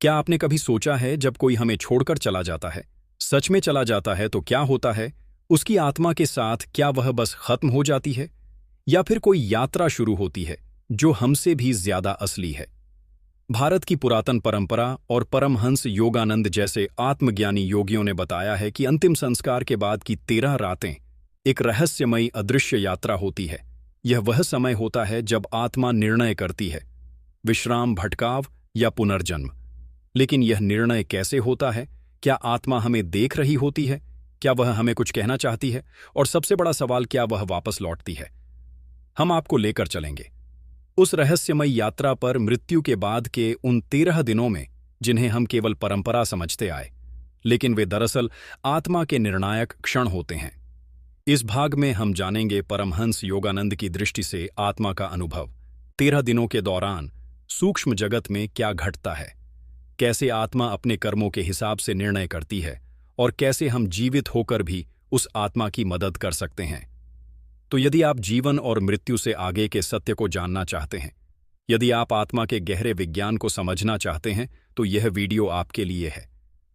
क्या आपने कभी सोचा है जब कोई हमें छोड़कर चला जाता है, सच में चला जाता है तो क्या होता है? उसकी आत्मा के साथ क्या वह बस खत्म हो जाती है या फिर कोई यात्रा शुरू होती है जो हमसे भी ज्यादा असली है? भारत की पुरातन परंपरा और परमहंस योगानंद जैसे आत्मज्ञानी योगियों ने बताया है कि अंतिम संस्कार के बाद की 13 रातें एक रहस्यमयी अदृश्य यात्रा होती है। यह वह समय होता है जब आत्मा निर्णय करती है, विश्राम, भटकाव या पुनर्जन्म। लेकिन यह निर्णय कैसे होता है? क्या आत्मा हमें देख रही होती है? क्या वह हमें कुछ कहना चाहती है? और सबसे बड़ा सवाल, क्या वह वापस लौटती है? हम आपको लेकर चलेंगे उस रहस्यमयी यात्रा पर, मृत्यु के बाद के उन 13 दिनों में जिन्हें हम केवल परंपरा समझते आए, लेकिन वे दरअसल आत्मा के निर्णायक क्षण होते हैं। इस भाग में हम जानेंगे परमहंस योगानंद की दृष्टि से आत्मा का अनुभव, 13 दिनों के दौरान सूक्ष्म जगत में क्या घटता है, कैसे आत्मा अपने कर्मों के हिसाब से निर्णय करती है और कैसे हम जीवित होकर भी उस आत्मा की मदद कर सकते हैं। तो यदि आप जीवन और मृत्यु से आगे के सत्य को जानना चाहते हैं, यदि आप आत्मा के गहरे विज्ञान को समझना चाहते हैं, तो यह वीडियो आपके लिए है,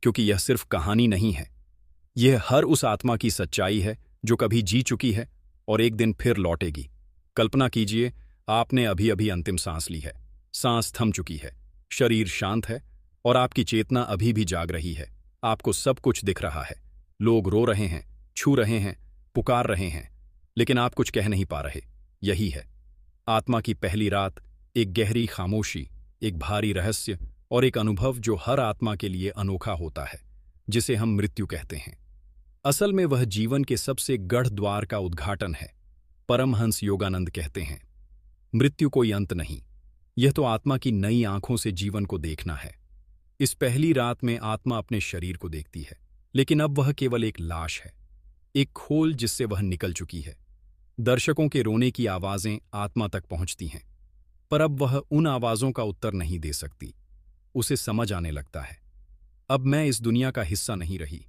क्योंकि यह सिर्फ कहानी नहीं है। यह हर उस आत्मा की सच्चाई है जो कभी जी चुकी है और एक दिन फिर लौटेगी। कल्पना कीजिए, आपने अभी अभी अंतिम सांस ली है, सांस थम चुकी है, शरीर शांत है और आपकी चेतना अभी भी जाग रही है। आपको सब कुछ दिख रहा है, लोग रो रहे हैं, छू रहे हैं, पुकार रहे हैं, लेकिन आप कुछ कह नहीं पा रहे। यही है आत्मा की पहली रात, एक गहरी खामोशी, एक भारी रहस्य और एक अनुभव जो हर आत्मा के लिए अनोखा होता है, जिसे हम मृत्यु कहते हैं। असल में वह जीवन के सबसे गढ़ द्वार का उद्घाटन है। परमहंस योगानंद कहते हैं, मृत्यु कोई अंत नहीं, यह तो आत्मा की नई आंखों से जीवन को देखना है। इस पहली रात में आत्मा अपने शरीर को देखती है, लेकिन अब वह केवल एक लाश है, एक खोल जिससे वह निकल चुकी है। दर्शकों के रोने की आवाजें आत्मा तक पहुंचती हैं, पर अब वह उन आवाजों का उत्तर नहीं दे सकती। उसे समझ आने लगता है, अब मैं इस दुनिया का हिस्सा नहीं रही।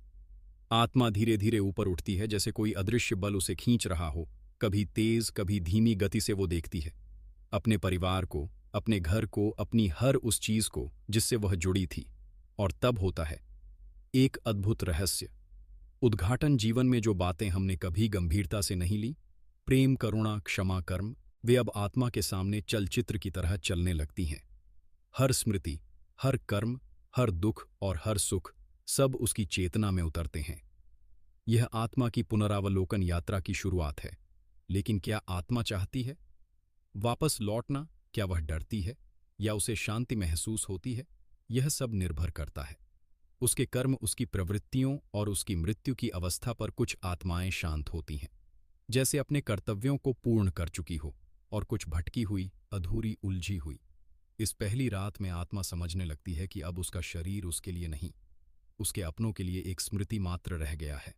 आत्मा धीरे धीरे ऊपर उठती है, जैसे कोई अदृश्य बल उसे खींच रहा हो। कभी तेज, कभी धीमी गति से वो देखती है अपने परिवार को, अपने घर को, अपनी हर उस चीज को जिससे वह जुड़ी थी। और तब होता है एक अद्भुत रहस्य उद्घाटन। जीवन में जो बातें हमने कभी गंभीरता से नहीं ली, प्रेम, करुणा, क्षमा, कर्म, वे अब आत्मा के सामने चलचित्र की तरह चलने लगती हैं। हर स्मृति, हर कर्म, हर दुख और हर सुख, सब उसकी चेतना में उतरते हैं। यह आत्मा की पुनरावलोकन यात्रा की शुरुआत है। लेकिन क्या आत्मा चाहती है वापस लौटना? क्या वह डरती है या उसे शांति महसूस होती है? यह सब निर्भर करता है उसके कर्म, उसकी प्रवृत्तियों और उसकी मृत्यु की अवस्था पर। कुछ आत्माएं शांत होती हैं, जैसे अपने कर्तव्यों को पूर्ण कर चुकी हो, और कुछ भटकी हुई, अधूरी, उलझी हुई। इस पहली रात में आत्मा समझने लगती है कि अब उसका शरीर उसके लिए नहीं, उसके अपनों के लिए एक स्मृति मात्र रह गया है।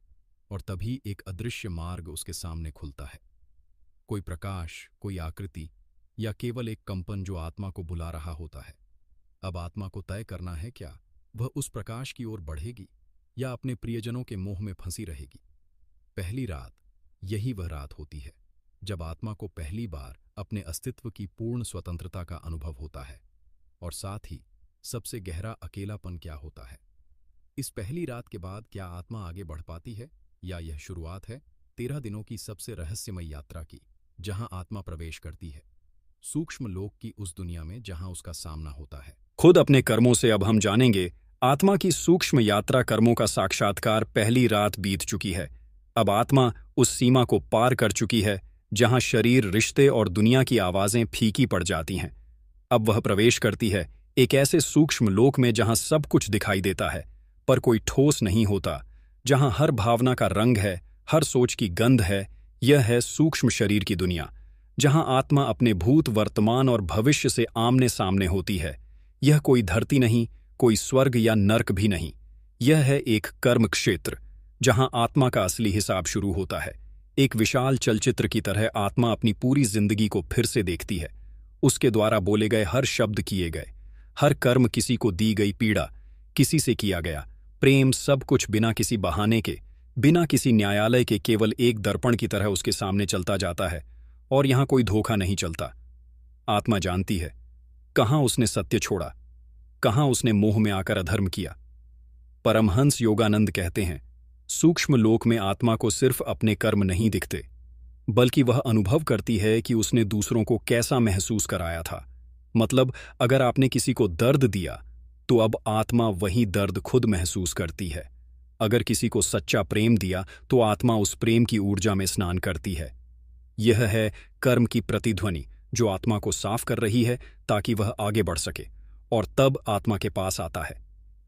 और तभी एक अदृश्य मार्ग उसके सामने खुलता है। कोई प्रकाश, कोई आकृति या केवल एक कंपन जो आत्मा को बुला रहा होता है। अब आत्मा को तय करना है, क्या वह उस प्रकाश की ओर बढ़ेगी या अपने प्रियजनों के मोह में फंसी रहेगी। पहली रात, यही वह रात होती है जब आत्मा को पहली बार अपने अस्तित्व की पूर्ण स्वतंत्रता का अनुभव होता है। और साथ ही सबसे गहरा अकेलापन क्या होता है। इस पहली रात के बाद क्या आत्मा आगे बढ़ पाती है, या यह शुरुआत है 13 दिनों की सबसे रहस्यमय यात्रा की, जहां आत्मा प्रवेश करती है सूक्ष्म लोक की उस दुनिया में जहां उसका सामना होता है खुद अपने कर्मों से। अब हम जानेंगे आत्मा की सूक्ष्म यात्रा, कर्मों का साक्षात्कार। पहली रात बीत चुकी है। अब आत्मा उस सीमा को पार कर चुकी है जहां शरीर, रिश्ते और दुनिया की आवाजें फीकी पड़ जाती हैं। अब वह प्रवेश करती है एक ऐसे सूक्ष्म लोक में जहां सब कुछ दिखाई देता है पर कोई ठोस नहीं होता, जहां हर भावना का रंग है, हर सोच की गंध है। यह है सूक्ष्म शरीर की दुनिया, जहां आत्मा अपने भूत, वर्तमान और भविष्य से आमने सामने होती है। यह कोई धरती नहीं, कोई स्वर्ग या नर्क भी नहीं। यह है एक कर्म क्षेत्र जहां आत्मा का असली हिसाब शुरू होता है। एक विशाल चलचित्र की तरह आत्मा अपनी पूरी जिंदगी को फिर से देखती है। उसके द्वारा बोले गए हर शब्द, किए गए हर कर्म, किसी को दी गई पीड़ा, किसी से किया गया प्रेम, सब कुछ बिना किसी बहाने के, बिना किसी न्यायालय के, केवल एक दर्पण की तरह उसके सामने चलता जाता है। और यहां कोई धोखा नहीं चलता। आत्मा जानती है कहां उसने सत्य छोड़ा, कहाँ उसने मोह में आकर अधर्म किया। परमहंस योगानंद कहते हैं, सूक्ष्म लोक में आत्मा को सिर्फ अपने कर्म नहीं दिखते, बल्कि वह अनुभव करती है कि उसने दूसरों को कैसा महसूस कराया था। मतलब, अगर आपने किसी को दर्द दिया तो अब आत्मा वही दर्द खुद महसूस करती है। अगर किसी को सच्चा प्रेम दिया तो आत्मा उस प्रेम की ऊर्जा में स्नान करती है। यह है कर्म की प्रतिध्वनि जो आत्मा को साफ कर रही है ताकि वह आगे बढ़ सके, और तब आत्मा के पास आता है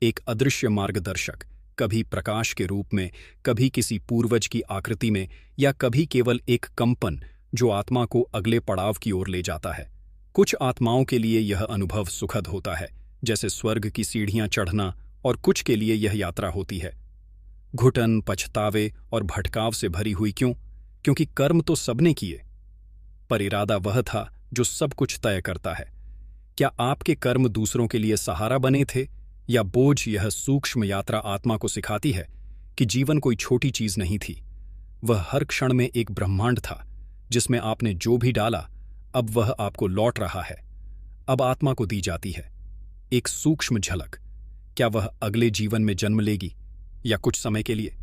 एक अदृश्य मार्गदर्शक, कभी प्रकाश के रूप में, कभी किसी पूर्वज की आकृति में, या कभी केवल एक कंपन जो आत्मा को अगले पड़ाव की ओर ले जाता है। कुछ आत्माओं के लिए यह अनुभव सुखद होता है, जैसे स्वर्ग की सीढ़ियां चढ़ना, और कुछ के लिए यह यात्रा होती है घुटन, पछतावे और भटकाव से भरी हुई। क्यों? क्योंकि कर्म तो सबने किए, पर इरादा वह था जो सब कुछ तय करता है। क्या आपके कर्म दूसरों के लिए सहारा बने थे या बोझ? यह सूक्ष्म यात्रा आत्मा को सिखाती है कि जीवन कोई छोटी चीज नहीं थी। वह हर क्षण में एक ब्रह्मांड था जिसमें आपने जो भी डाला अब वह आपको लौट रहा है। अब आत्मा को दी जाती है एक सूक्ष्म झलक। क्या वह अगले जीवन में जन्म लेगी, या कुछ समय के लिए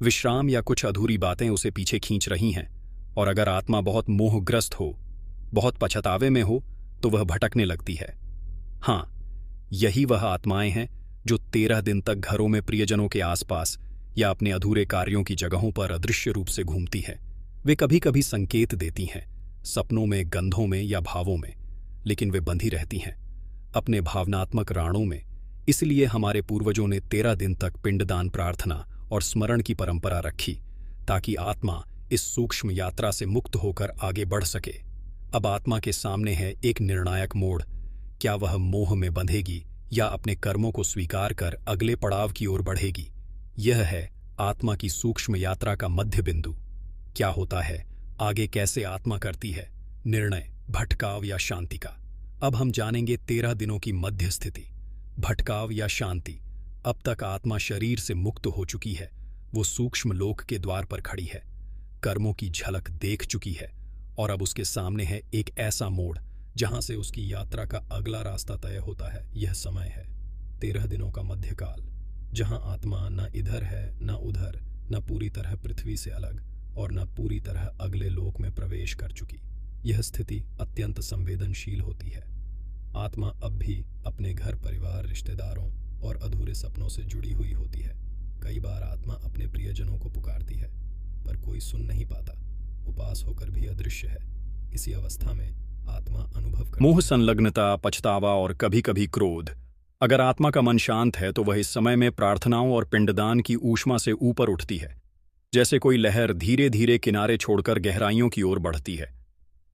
विश्राम, या कुछ अधूरी बातें उसे पीछे खींच रही हैं? और अगर आत्मा बहुत मोहग्रस्त हो, बहुत पछतावे में हो, तो वह भटकने लगती है। हाँ, यही वह आत्माएं हैं जो 13 दिन तक घरों में प्रियजनों के आसपास या अपने अधूरे कार्यों की जगहों पर अदृश्य रूप से घूमती हैं। वे कभी कभी संकेत देती हैं, सपनों में, गंधों में या भावों में, लेकिन वे बंधी रहती हैं अपने भावनात्मक राणों में। इसलिए हमारे पूर्वजों ने 13 दिन तक पिंडदान, प्रार्थना और स्मरण की परंपरा रखी, ताकि आत्मा इस सूक्ष्म यात्रा से मुक्त होकर आगे बढ़ सके। अब आत्मा के सामने है एक निर्णायक मोड़। क्या वह मोह में बंधेगी या अपने कर्मों को स्वीकार कर अगले पड़ाव की ओर बढ़ेगी? यह है आत्मा की सूक्ष्म यात्रा का मध्य बिंदु। क्या होता है आगे, कैसे आत्मा करती है निर्णय, भटकाव या शांति का? अब हम जानेंगे 13 दिनों की मध्य स्थिति, भटकाव या शांति। अब तक आत्मा शरीर से मुक्त हो चुकी है, वो सूक्ष्म लोक के द्वार पर खड़ी है, कर्मों की झलक देख चुकी है, और अब उसके सामने है एक ऐसा मोड़ जहां से उसकी यात्रा का अगला रास्ता तय होता है। यह समय है 13 दिनों का मध्यकाल, जहां आत्मा न इधर है न उधर, न पूरी तरह पृथ्वी से अलग और न पूरी तरह अगले लोक में प्रवेश कर चुकी। यह स्थिति अत्यंत संवेदनशील होती है। आत्मा अब भी अपने घर, परिवार, रिश्तेदारों और अधूरे सपनों से जुड़ी हुई होती है। कई बार आत्मा अपने प्रियजनों को पुकारती है, पर कोई सुन नहीं पाता, उपास होकर भी अदृश्य है। इसी अवस्था में आत्मा अनुभव करती मोह, संलग्नता, पछतावा और कभी कभी क्रोध। अगर आत्मा का मन शांत है तो वह इस समय में प्रार्थनाओं और पिंडदान की ऊष्मा से ऊपर उठती है, जैसे कोई लहर धीरे धीरे किनारे छोड़कर गहराइयों की ओर बढ़ती है।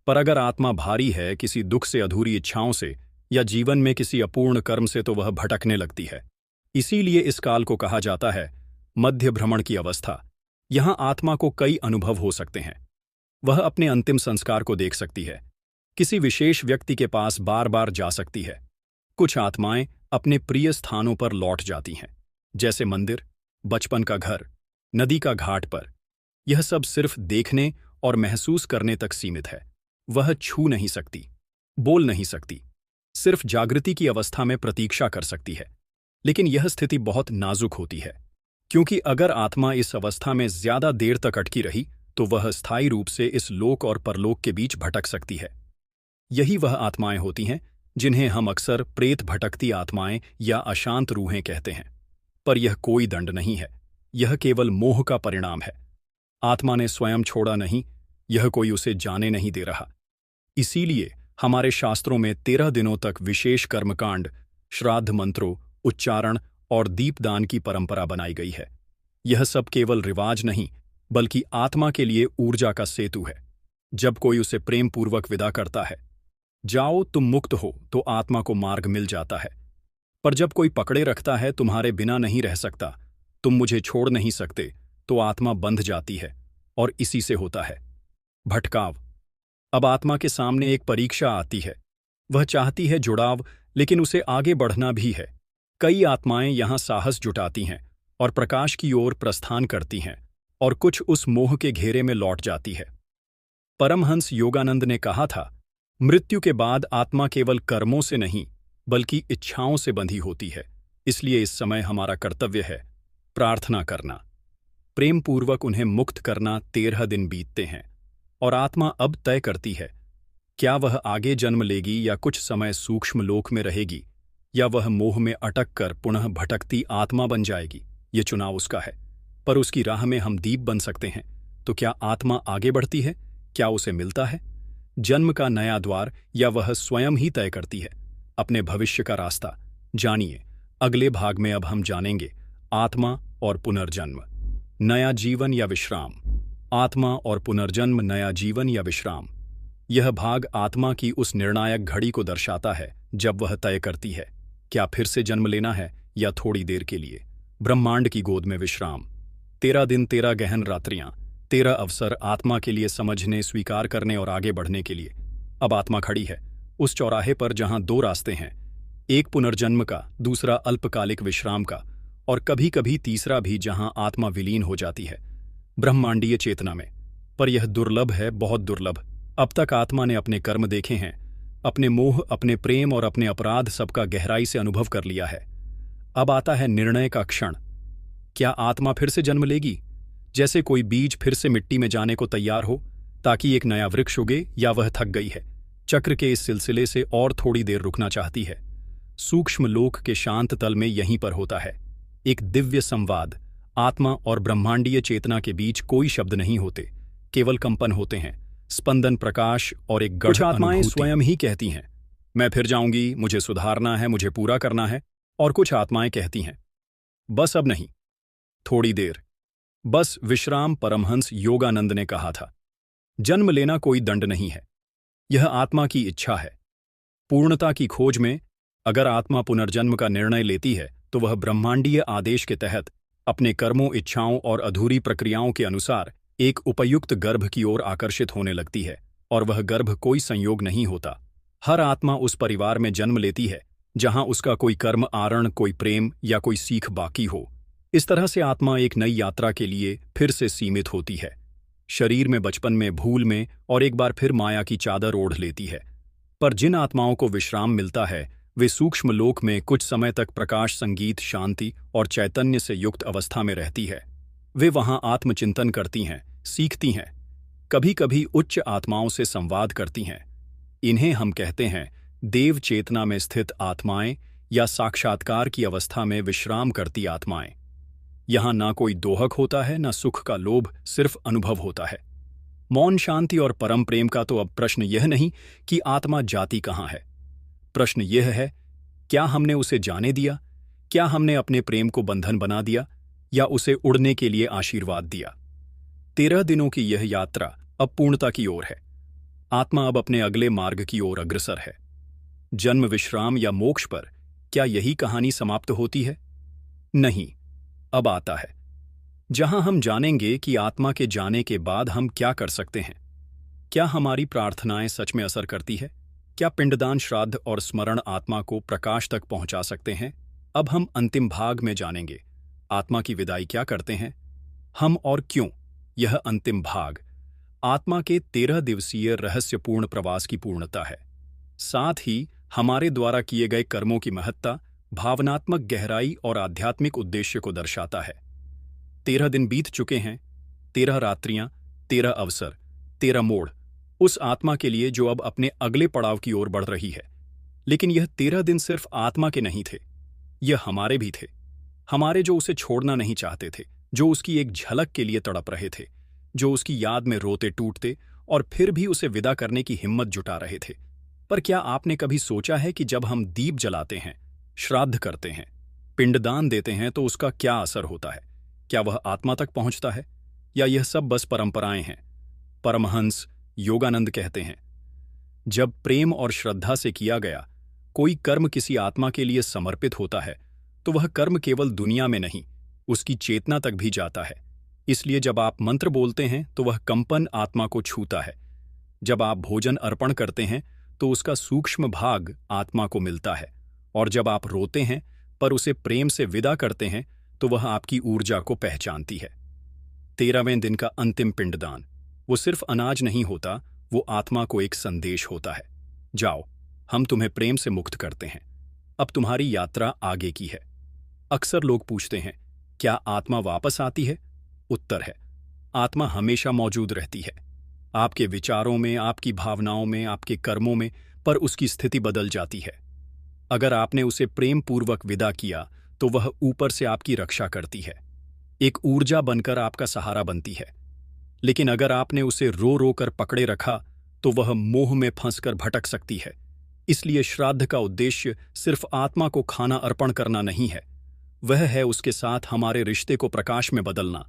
पर अगर आत्मा भारी है किसी दुख से, अधूरी इच्छाओं से, या जीवन में किसी अपूर्ण कर्म से, तो वह भटकने लगती है। इसीलिए इस काल को कहा जाता है मध्य भ्रमण की अवस्था। यहां आत्मा को कई अनुभव हो सकते हैं। वह अपने अंतिम संस्कार को देख सकती है, किसी विशेष व्यक्ति के पास बार बार जा सकती है। कुछ आत्माएं अपने प्रिय स्थानों पर लौट जाती हैं, जैसे मंदिर, बचपन का घर, नदी का घाट पर। यह सब सिर्फ देखने और महसूस करने तक सीमित है। वह छू नहीं सकती, बोल नहीं सकती, सिर्फ जागृति की अवस्था में प्रतीक्षा कर सकती है। लेकिन यह स्थिति बहुत नाजुक होती है, क्योंकि अगर आत्मा इस अवस्था में ज्यादा देर तक अटकी रही तो वह स्थायी रूप से इस लोक और परलोक के बीच भटक सकती है। यही वह आत्माएं होती हैं जिन्हें हम अक्सर प्रेत, भटकती आत्माएं या अशांत रूहें कहते हैं। पर यह कोई दंड नहीं है, यह केवल मोह का परिणाम है। आत्मा ने स्वयं छोड़ा नहीं, यह कोई उसे जाने नहीं दे रहा। इसीलिए हमारे शास्त्रों में 13 दिनों तक विशेष कर्मकांड, श्राद्ध मंत्रों, उच्चारण और दीपदान की परंपरा बनाई गई है। यह सब केवल रिवाज नहीं, बल्कि आत्मा के लिए ऊर्जा का सेतु है। जब कोई उसे प्रेम पूर्वक विदा करता है, जाओ तुम मुक्त हो, तो आत्मा को मार्ग मिल जाता है। पर जब कोई पकड़े रखता है, तुम्हारे बिना नहीं रह सकता, तुम मुझे छोड़ नहीं सकते, तो आत्मा बंध जाती है, और इसी से होता है भटकाव। अब आत्मा के सामने एक परीक्षा आती है। वह चाहती है जुड़ाव, लेकिन उसे आगे बढ़ना भी है। कई आत्माएं यहां साहस जुटाती हैं और प्रकाश की ओर प्रस्थान करती हैं, और कुछ उस मोह के घेरे में लौट जाती है। परमहंस योगानंद ने कहा था, मृत्यु के बाद आत्मा केवल कर्मों से नहीं, बल्कि इच्छाओं से बंधी होती है। इसलिए इस समय हमारा कर्तव्य है प्रार्थना करना, प्रेम पूर्वक उन्हें मुक्त करना। 13 दिन बीतते हैं और आत्मा अब तय करती है क्या वह आगे जन्म लेगी या कुछ समय सूक्ष्म लोक में रहेगी, या वह मोह में अटक कर पुनः भटकती आत्मा बन जाएगी। ये चुनाव उसका है, पर उसकी राह में हम दीप बन सकते हैं। तो क्या आत्मा आगे बढ़ती है? क्या उसे मिलता है जन्म का नया द्वार, या वह स्वयं ही तय करती है अपने भविष्य का रास्ता? जानिए, अगले भाग में अब हम जानेंगे आत्मा और पुनर्जन्म, नया जीवन या विश्राम। आत्मा और पुनर्जन्म, नया जीवन या विश्राम। यह भाग आत्मा की उस निर्णायक घड़ी को दर्शाता है जब वह तय करती है क्या फिर से जन्म लेना है या थोड़ी देर के लिए ब्रह्मांड की गोद में विश्राम। 13 दिन, 13 गहन रात्रियां, 13 अवसर आत्मा के लिए समझने, स्वीकार करने और आगे बढ़ने के लिए। अब आत्मा खड़ी है उस चौराहे पर जहां 2 रास्ते हैं, एक पुनर्जन्म का, दूसरा अल्पकालिक विश्राम का, और कभी कभी तीसरा भी जहां आत्मा विलीन हो जाती है ब्रह्मांडीय चेतना में। पर यह दुर्लभ है, बहुत दुर्लभ। अब तक आत्मा ने अपने कर्म देखे हैं, अपने मोह, अपने प्रेम और अपने अपराध सबका गहराई से अनुभव कर लिया है। अब आता है निर्णय का क्षण। क्या आत्मा फिर से जन्म लेगी, जैसे कोई बीज फिर से मिट्टी में जाने को तैयार हो ताकि एक नया वृक्ष उगे, या वह थक गई है, चक्र के इस सिलसिले से और थोड़ी देर रुकना चाहती है? सूक्ष्म लोक के शांत तल में यहीं पर होता है एक दिव्य संवाद। आत्मा और ब्रह्मांडीय चेतना के बीच कोई शब्द नहीं होते, केवल कंपन होते हैं, स्पंदन, प्रकाश और एक गढ़। कुछ आत्माएं स्वयं ही कहती हैं मैं फिर जाऊंगी, मुझे सुधारना है, मुझे पूरा करना है। और कुछ आत्माएं कहती हैं बस अब नहीं, थोड़ी देर, बस विश्राम। परमहंस योगानंद ने कहा था जन्म लेना कोई दंड नहीं है, यह आत्मा की इच्छा है। पूर्णता की खोज में अगर आत्मा पुनर्जन्म का निर्णय लेती है तो वह ब्रह्मांडीय आदेश के तहत अपने कर्मों, इच्छाओं और अधूरी प्रक्रियाओं के अनुसार एक उपयुक्त गर्भ की ओर आकर्षित होने लगती है। और वह गर्भ कोई संयोग नहीं होता। हर आत्मा उस परिवार में जन्म लेती है जहां उसका कोई कर्म, आरण, कोई प्रेम या कोई सीख बाकी हो। इस तरह से आत्मा एक नई यात्रा के लिए फिर से सीमित होती है, शरीर में, बचपन में, भूल में, और एक बार फिर माया की चादर ओढ़ लेती है। पर जिन आत्माओं को विश्राम मिलता है वे सूक्ष्म लोक में कुछ समय तक प्रकाश, संगीत, शांति और चैतन्य से युक्त अवस्था में रहती है। वे वहां आत्मचिंतन करती हैं, सीखती हैं, कभी कभी उच्च आत्माओं से संवाद करती हैं। इन्हें हम कहते हैं देव चेतना में स्थित आत्माएं या साक्षात्कार की अवस्था में विश्राम करती आत्माएं। यहां ना कोई दोहक होता है, ना सुख का लोभ, सिर्फ अनुभव होता है, मौन, शांति और परम प्रेम का। तो अब प्रश्न यह नहीं कि आत्मा जाती कहां है, प्रश्न यह है क्या हमने उसे जाने दिया, क्या हमने अपने प्रेम को बंधन बना दिया या उसे उड़ने के लिए आशीर्वाद दिया। 13 दिनों की यह यात्रा अब पूर्णता की ओर है। आत्मा अब अपने अगले मार्ग की ओर अग्रसर है। जन्म, विश्राम या मोक्ष पर क्या यही कहानी समाप्त होती है? नहीं, अब आता है जहां हम जानेंगे कि आत्मा के जाने के बाद हम क्या कर सकते हैं। क्या हमारी प्रार्थनाएं सच में असर करती है? क्या पिंडदान, श्राद्ध और स्मरण आत्मा को प्रकाश तक पहुंचा सकते हैं? अब हम अंतिम भाग में जानेंगे आत्मा की विदाई क्या करते हैं, हम और क्यों। यह अंतिम भाग आत्मा के 13 दिवसीय रहस्यपूर्ण प्रवास की पूर्णता है, साथ ही हमारे द्वारा किए गए कर्मों की महत्ता, भावनात्मक गहराई और आध्यात्मिक उद्देश्य को दर्शाता है। 13 दिन बीत चुके हैं, 13 रात्रियां, 13 अवसर, 13 मोड़ उस आत्मा के लिए जो अब अपने अगले पड़ाव की ओर बढ़ रही है। लेकिन यह 13 दिन सिर्फ आत्मा के नहीं थे, यह हमारे भी थे, हमारे जो उसे छोड़ना नहीं चाहते थे, जो उसकी एक झलक के लिए तड़प रहे थे, जो उसकी याद में रोते टूटते और फिर भी उसे विदा करने की हिम्मत जुटा रहे थे। पर क्या आपने कभी सोचा है कि जब हम दीप जलाते हैं, श्राद्ध करते हैं, पिंडदान देते हैं तो उसका क्या असर होता है? क्या वह आत्मा तक पहुंचता है या यह सब बस परंपराएं हैं? परमहंस योगानंद कहते हैं जब प्रेम और श्रद्धा से किया गया कोई कर्म किसी आत्मा के लिए समर्पित होता है तो वह कर्म केवल दुनिया में नहीं, उसकी चेतना तक भी जाता है। इसलिए जब आप मंत्र बोलते हैं तो वह कंपन आत्मा को छूता है। जब आप भोजन अर्पण करते हैं तो उसका सूक्ष्म भाग आत्मा को मिलता है। और जब आप रोते हैं पर उसे प्रेम से विदा करते हैं तो वह आपकी ऊर्जा को पहचानती है। 13वें दिन का अंतिम पिंडदान, वो सिर्फ अनाज नहीं होता, वो आत्मा को एक संदेश होता है, जाओ, हम तुम्हें प्रेम से मुक्त करते हैं। अब तुम्हारी यात्रा आगे की है। अक्सर लोग पूछते हैं, क्या आत्मा वापस आती है? उत्तर है, आत्मा हमेशा मौजूद रहती है। आपके विचारों में, आपकी भावनाओं में, आपके कर्मों में, पर उसकी स्थिति बदल जाती है। अगर आपने उसे प्रेम पूर्वक विदा किया तो वह ऊपर से आपकी रक्षा करती है, एक ऊर्जा बनकर आपका सहारा बनती है। लेकिन अगर आपने उसे रो रो कर पकड़े रखा तो वह मोह में फंसकर भटक सकती है। इसलिए श्राद्ध का उद्देश्य सिर्फ आत्मा को खाना अर्पण करना नहीं है, वह है उसके साथ हमारे रिश्ते को प्रकाश में बदलना।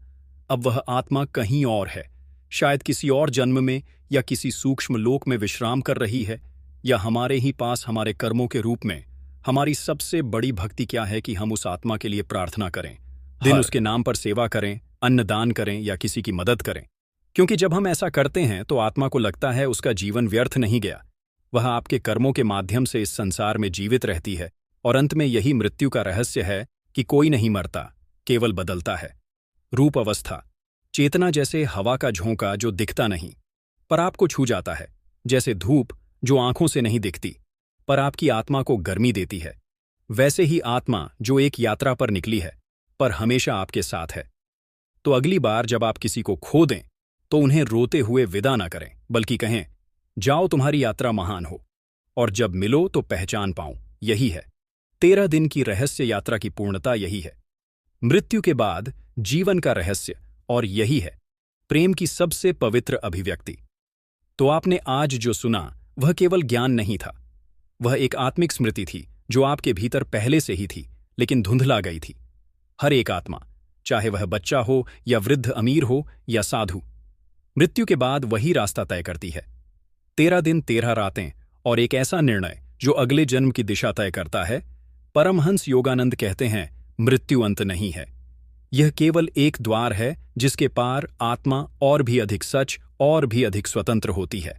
अब वह आत्मा कहीं और है, शायद किसी और जन्म में, या किसी सूक्ष्म लोक में विश्राम कर रही है, या हमारे ही पास हमारे कर्मों के रूप में। हमारी सबसे बड़ी भक्ति क्या है कि हम उस आत्मा के लिए प्रार्थना करें, दिन उसके नाम पर सेवा करें, अन्नदान करें या किसी की मदद करें। क्योंकि जब हम ऐसा करते हैं तो आत्मा को लगता है उसका जीवन व्यर्थ नहीं गया। वह आपके कर्मों के माध्यम से इस संसार में जीवित रहती है, और अंत में यही मृत्यु का रहस्य है कि कोई नहीं मरता, केवल बदलता है। रूप अवस्था, चेतना जैसे हवा का झोंका जो दिखता नहीं पर आपको छू जाता है, जैसे धूप जो आंखों से नहीं दिखती पर आपकी आत्मा को गर्मी देती है, वैसे ही आत्मा जो एक यात्रा पर निकली है पर हमेशा आपके साथ है। तो अगली बार जब आप किसी को खो दें तो उन्हें रोते हुए विदा ना करें, बल्कि कहें, जाओ तुम्हारी यात्रा महान हो, और जब मिलो तो पहचान पाऊं। यही है 13 दिन की रहस्य यात्रा की पूर्णता, यही है मृत्यु के बाद जीवन का रहस्य, और यही है प्रेम की सबसे पवित्र अभिव्यक्ति। तो आपने आज जो सुना वह केवल ज्ञान नहीं था, वह एक आत्मिक स्मृति थी जो आपके भीतर पहले से ही थी लेकिन धुंधला गई थी। हर एक आत्मा, चाहे वह बच्चा हो या वृद्ध, अमीर हो या साधु, मृत्यु के बाद वही रास्ता तय करती है। 13 दिन 13 रातें और एक ऐसा निर्णय जो अगले जन्म की दिशा तय करता है। परमहंस योगानंद कहते हैं, मृत्यु अंत नहीं है, यह केवल एक द्वार है जिसके पार आत्मा और भी अधिक सच और भी अधिक स्वतंत्र होती है।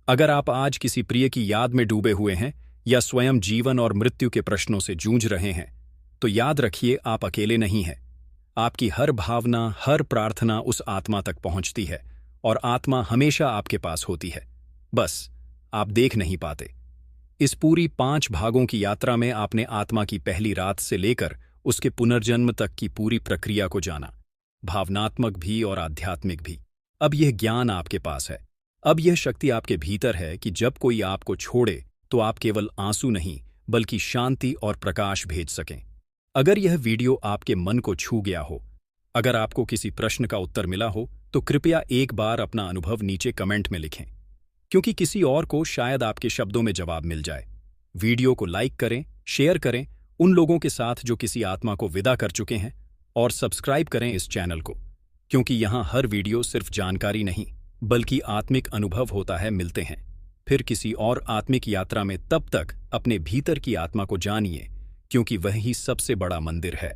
अगर आप आज किसी प्रिय की याद में डूबे हुए हैं या स्वयं जीवन और मृत्यु के प्रश्नों से जूझ रहे हैं, तो याद रखिए, आप अकेले नहीं हैं। आपकी हर भावना, हर प्रार्थना उस आत्मा तक पहुंचती है, और आत्मा हमेशा आपके पास होती है, बस आप देख नहीं पाते। इस पूरी 5 भागों की यात्रा में आपने आत्मा की पहली रात से लेकर उसके पुनर्जन्म तक की पूरी प्रक्रिया को जाना, भावनात्मक भी और आध्यात्मिक भी। अब यह ज्ञान आपके पास है, अब यह शक्ति आपके भीतर है कि जब कोई आपको छोड़े तो आप केवल आंसू नहीं बल्कि शांति और प्रकाश भेज सकें। अगर यह वीडियो आपके मन को छू गया हो, अगर आपको किसी प्रश्न का उत्तर मिला हो, तो कृपया एक बार अपना अनुभव नीचे कमेंट में लिखें, क्योंकि किसी और को शायद आपके शब्दों में जवाब मिल जाए। वीडियो को लाइक करें, शेयर करें उन लोगों के साथ जो किसी आत्मा को विदा कर चुके हैं, और सब्सक्राइब करें इस चैनल को, क्योंकि यहाँ हर वीडियो सिर्फ जानकारी नहीं बल्कि आत्मिक अनुभव होता है। मिलते हैं फिर किसी और आत्मिक यात्रा में, तब तक अपने भीतर की आत्मा को जानिए, क्योंकि वही सबसे बड़ा मंदिर है।